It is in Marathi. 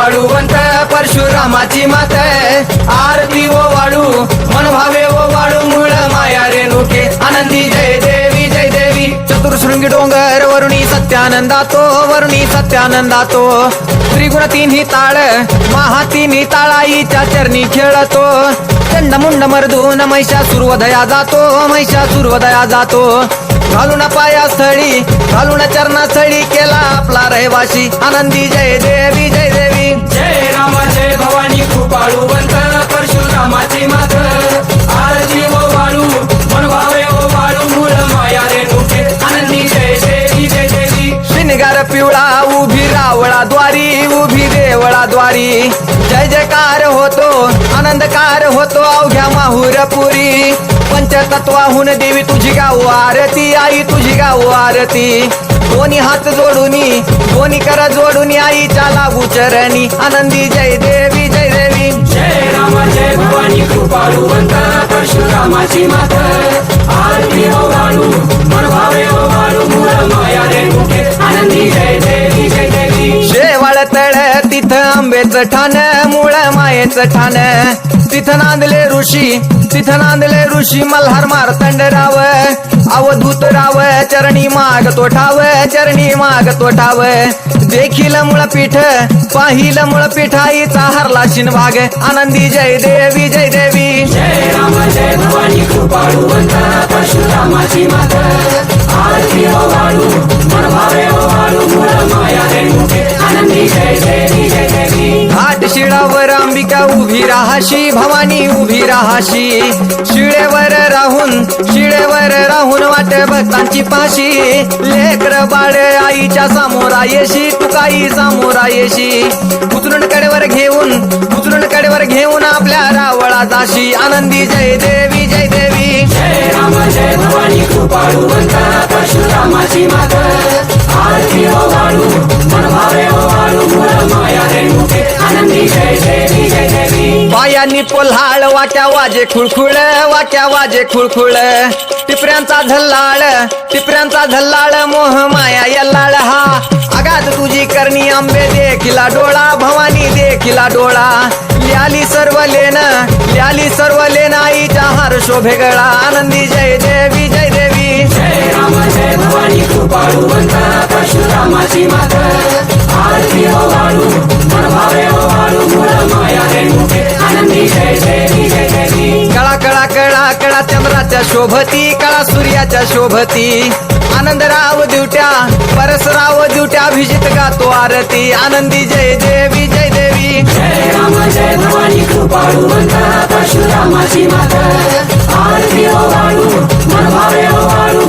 कृपाळुवंत परशुरामाची मात आरती ओ वाळू मन भावे ओ वाळू मूळ माया रेणुके आनंदी जय देवी जय देवी चतुर्शृंगी डोंगर वरुणी सत्यानंदातो वरुणी सत्यानंदातो त्रिगुण तिन्ही ताळ महा तिन्ही ताळाईच्या चरणी खेळतो चंड मुंड मर्दून महिषासुरवधया जातो महिषासुरवधया जातो घालून पायास्थळी घालून चरणास्थळी केला आपला रहिवाशी आनंदी जय देवी जय देवी जय राम जय भवानी कृपाळुवंत परशुरामाची मात आरती ओ वाळू मन भावे ओ वाळू मूळ माया रेणुके आनंदी जय देवी जय देवी श्रीनिगार पिवळा उभी रावळा द्वारी उभी देवळा द्वारी जय जयकार होतो आनंदकार होतो अवघ्या माहुरपुरी पंचतत्वाहून देवी तुझी गाव आरती आई तुझी गाव आरती दोन्ही हात जोडूनी दोन्ही कर जोडूनी आईच्या लागू चरणी आनंदी जय देवी जय देवी जय राम जय भवानी कृपाळुवंत परशुरामाची मात आरती ओ वाळू मन भावे ओ वाळू मूळ माया रेणुके आनंदी जय देवी जय देवी शेवाळ तळ तिथं आंबेचं ठाण मूळ मायेचं ठाण तिथं नांदले ऋषी मल्हार मार्तंड राव अवधूत राव चरणी माग तो ठाव देखील मुळपीठ पाहिलं मुळपीठ आईचा हरला शिनभाग आनंदी जय देवी जय देवी जय राम जय भवानी कृपाळुवंत परशुरामाची मात आरती ओ वाळू मन भावे ओ वाळू मूळ माया रेणुके आनंदी जय देवी जय देवी घाट शिळावर अंबिका उभी राहाशी भवानी उभी राहाशी शिळेवर राहून वाट भक्तांची पाशी लेकर बाळ आईच्या समोरा येशी तुकाई समोरा येशी उचलून कडेवर घेऊन आपल्या रावळा जाशी आनंदी जय देवी जय देवी जय राम जय भवानी कृपाळुवंत परशुरामाची मात आरती ओ वाळू मन भावे ओ वाळू मूळ माया रेणुके आनंदी जय देवी जय देवी पायांनी पोल्हाळ वाट्या वाजे खुळखुळ टिपऱ्यांचा झल्लाळ मोह माया यल्लाळ हा आगात तुझी करणी आंबे देखिला डोळा भवानी देखिला डोळा ल्याली सर्व लेन आईच्या हार शोभे गळा आनंदी जय देवी जय देवी जय राम जय भवानी कृपाळुवंत परशुरामाची मात आरती ओ वाळू मन भावे ओ वाळू मूळ माया रेणुके आनंदी जय देवी जय देवी कळा चंद्राच्या शोभती कळा सूर्याच्या शोभती आनंदराव दिवट्या परसराव दिवट्या अभिजित गातो आरती आनंदी जय देवी जय देवी जय राम जय भवानी कृपाळुवंत परशुरामाची मात आरती ओ वाळू मन भावे ओ वाळू